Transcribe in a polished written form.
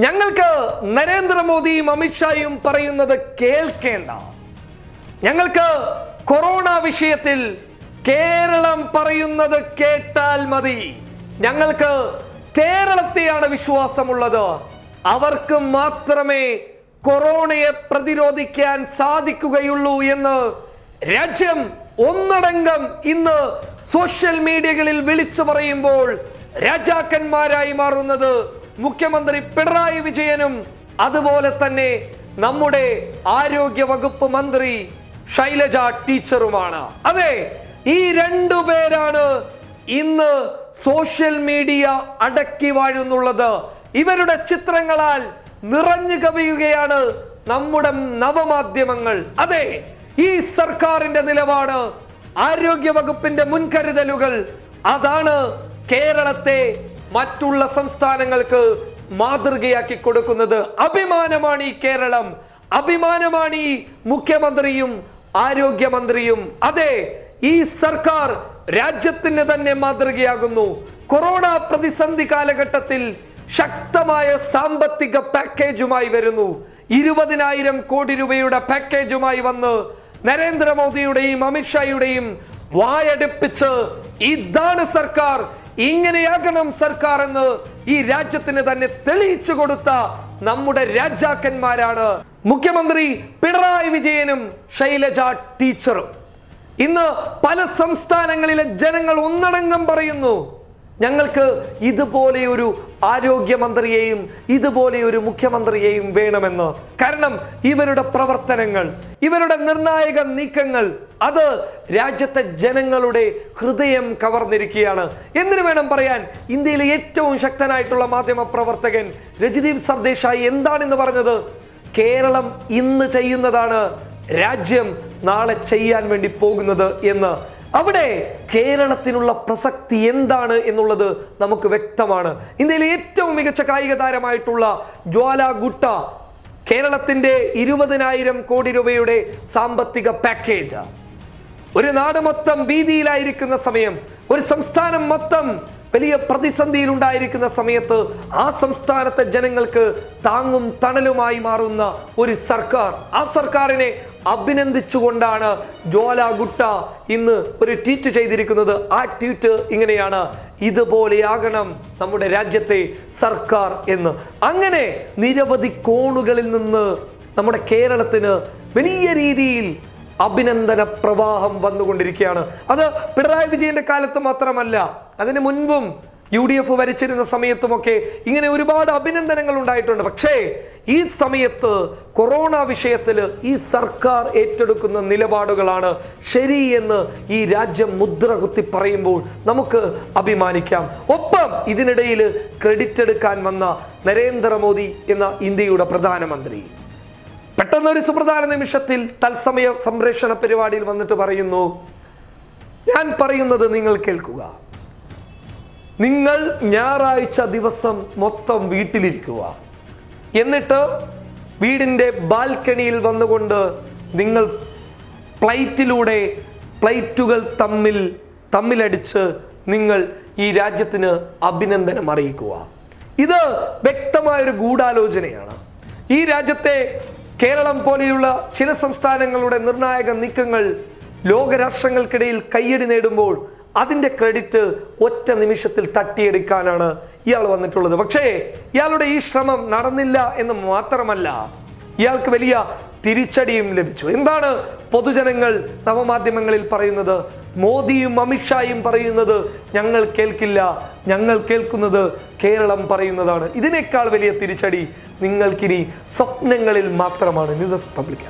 ഞങ്ങൾക്ക് നരേന്ദ്രമോദിയും അമിത്ഷായും പറയുന്നത് കേൾക്കേണ്ട. ഞങ്ങൾക്ക് കൊറോണ വിഷയത്തിൽ കേരളം പറയുന്നത് കേട്ടാൽ മതി. ഞങ്ങൾക്ക് കേരളത്തെയാണ് വിശ്വാസമുള്ളത്. അവർക്ക് മാത്രമേ കൊറോണയെ പ്രതിരോധിക്കാൻ സാധിക്കുകയുള്ളൂ എന്ന് രാജ്യം ഒന്നടങ്കം ഇന്ന് സോഷ്യൽ മീഡിയകളിൽ വിളിച്ചു പറയുമ്പോൾ രാജാക്കന്മാരായി മാറുന്നത് മുഖ്യമന്ത്രി പിണറായി വിജയനും അതുപോലെ തന്നെ നമ്മുടെ ആരോഗ്യ വകുപ്പ് മന്ത്രി ശൈലജ ടീച്ചറുമാണ്. അതെ, ഈ രണ്ടുപേരാണ് ഇന്ന് സോഷ്യൽ മീഡിയ അടക്കി വാഴുന്നുള്ളത്. ഇവരുടെ ചിത്രങ്ങളാൽ നിറഞ്ഞു കവിയുകയാണ് നമ്മുടെ നവമാധ്യമങ്ങൾ. അതെ, ഈ സർക്കാരിന്റെ നിലപാട്, ആരോഗ്യ വകുപ്പിന്റെ മുൻകരുതലുകൾ, അതാണ് കേരളത്തെ മറ്റുള്ള സംസ്ഥാനങ്ങൾക്ക് മാതൃകയാക്കി കൊടുക്കുന്നത്. അഭിമാനമാണ് ഈ കേരളം, അഭിമാനമാണ് ഈ മുഖ്യമന്ത്രിയും ആരോഗ്യമന്ത്രിയും. അതെ, ഈ സർക്കാർ രാജ്യത്തിന് തന്നെ മാതൃകയാകുന്നു. കൊറോണ പ്രതിസന്ധി കാലഘട്ടത്തിൽ ശക്തമായ സാമ്പത്തിക പാക്കേജുമായി വരുന്നു. 20,000 കോടി രൂപയുടെ പാക്കേജുമായി വന്ന് നരേന്ദ്രമോദിയുടെയും അമിത്ഷായുടെയും വായടുപ്പിച്ച് ഇതാണ് സർക്കാർ, ഇങ്ങനെയാകണം സർക്കാർ എന്ന് ഈ രാജ്യത്തിന് തന്നെ തെളിയിച്ചു കൊടുത്ത നമ്മുടെ രാജാക്കന്മാരാണ് മുഖ്യമന്ത്രി പിണറായി വിജയനും ശൈലജ ടീച്ചറും. ഇന്ന് പല സംസ്ഥാനങ്ങളിലെ ജനങ്ങൾ ഒന്നടങ്കം പറയുന്നു, ഞങ്ങൾക്ക് ഇതുപോലെ ഒരു ആരോഗ്യമന്ത്രിയെയും ഇതുപോലെ ഒരു മുഖ്യമന്ത്രിയെയും വേണമെന്ന്. കാരണം ഇവരുടെ പ്രവർത്തനങ്ങൾ, ഇവരുടെ നിർണായക നീക്കങ്ങൾ, അത് രാജ്യത്തെ ജനങ്ങളുടെ ഹൃദയം കവർന്നിരിക്കുകയാണ്. എന്തിനു വേണം പറയാൻ, ഇന്ത്യയിലെ ഏറ്റവും ശക്തനായിട്ടുള്ള മാധ്യമ പ്രവർത്തകൻ രജദീപ് സർദേശായി എന്താണെന്ന് പറഞ്ഞത്? കേരളം ഇന്ന് ചെയ്യുന്നതാണ് രാജ്യം നാളെ ചെയ്യാൻ വേണ്ടി പോകുന്നത് എന്ന്. അവിടെ കേരളത്തിനുള്ള പ്രസക്തി എന്താണ് എന്നുള്ളത് നമുക്ക് വ്യക്തമാണ്. ഇന്ത്യയിലെ ഏറ്റവും മികച്ച കായിക താരമായിട്ടുള്ള ജ്വാല ഗുട്ട കേരളത്തിന്റെ 20,000 കോടി രൂപയുടെ സാമ്പത്തിക പാക്കേജ്, ഒരു നാട് മൊത്തം ഭീതിയിലായിരിക്കുന്ന സമയം, ഒരു സംസ്ഥാനം മൊത്തം വലിയ പ്രതിസന്ധിയിൽ ഉണ്ടായിരിക്കുന്ന സമയത്ത് ആ സംസ്ഥാനത്തെ ജനങ്ങൾക്ക് താങ്ങും തണലുമായി മാറുന്ന ഒരു സർക്കാർ, ആ സർക്കാരിനെ അഭിനന്ദിച്ചുകൊണ്ടാണ് ജ്വാല ഗുട്ട ഇന്ന് ഒരു ട്വീറ്റ് ചെയ്തിരിക്കുന്നത്. ആ ട്വീറ്റ് ഇങ്ങനെയാണ്: ഇതുപോലെയാകണം നമ്മുടെ രാജ്യത്തെ സർക്കാർ എന്ന്. അങ്ങനെ നിരവധി കോണുകളിൽ നിന്ന് നമ്മുടെ കേരളത്തിന് വലിയ രീതിയിൽ അഭിനന്ദന പ്രവാഹം വന്നുകൊണ്ടിരിക്കുകയാണ്. അത് പിണറായി വിജയന്റെ കാലത്ത് മാത്രമല്ല, അതിന് മുൻപും UDF ഭരിച്ചിരുന്ന സമയത്തുമൊക്കെ ഇങ്ങനെ ഒരുപാട് അഭിനന്ദനങ്ങൾ ഉണ്ടായിട്ടുണ്ട്. പക്ഷേ ഈ സമയത്ത് കൊറോണ വിഷയത്തിൽ ഈ സർക്കാർ ഏറ്റെടുക്കുന്ന നിലപാടുകളാണ് ശരി എന്ന് ഈ രാജ്യം മുദ്ര കുത്തി പറയുമ്പോൾ നമുക്ക് അഭിമാനിക്കാം. ഒപ്പം ഇതിനിടയിൽ ക്രെഡിറ്റ് എടുക്കാൻ വന്ന നരേന്ദ്രമോദി എന്ന ഇന്ത്യയുടെ പ്രധാനമന്ത്രി പെട്ടെന്നൊരു സുപ്രധാന നിമിഷത്തിൽ തത്സമയ സംപ്രേഷണ പരിപാടിയിൽ വന്നിട്ട് പറയുന്നു, ഞാൻ പറയുന്നത് നിങ്ങൾ കേൾക്കുക, നിങ്ങൾ ഞായറാഴ്ച ദിവസം മൊത്തം വീട്ടിലിരിക്കുക, എന്നിട്ട് വീടിൻ്റെ ബാൽക്കണിയിൽ വന്നുകൊണ്ട് നിങ്ങൾ പ്ലേറ്റിലൂടെ പ്ലേറ്റുകൾ തമ്മിലടിച്ച് നിങ്ങൾ ഈ രാജ്യത്തിന് അഭിനന്ദനം അറിയിക്കുക. ഇത് വ്യക്തമായൊരു ഗൂഢാലോചനയാണ്. ഈ രാജ്യത്തെ കേരളം പോലെയുള്ള ചില സംസ്ഥാനങ്ങളുടെ നിർണായക നീക്കങ്ങൾ ലോകരാഷ്ട്രങ്ങൾക്കിടയിൽ കയ്യടി നേടുമ്പോൾ അതിൻ്റെ ക്രെഡിറ്റ് ഒറ്റ നിമിഷത്തിൽ തട്ടിയെടുക്കാനാണ് ഇയാൾ വന്നിട്ടുള്ളത്. പക്ഷേ ഇയാളുടെ ഈ ശ്രമം നടന്നില്ല എന്ന് മാത്രമല്ല, ഇയാൾക്ക് വലിയ തിരിച്ചടിയും ലഭിച്ചു. എന്താണ് പൊതുജനങ്ങൾ നവമാധ്യമങ്ങളിൽ പറയുന്നത്? മോദിയും അമിത്ഷായും പറയുന്നത് ഞങ്ങൾ കേൾക്കില്ല, ഞങ്ങൾ കേൾക്കുന്നത് കേരളം പറയുന്നതാണ്. ഇതിനേക്കാൾ വലിയ തിരിച്ചടി നിങ്ങൾക്കിനി സ്വപ്നങ്ങളിൽ മാത്രമാണ്. News desk public.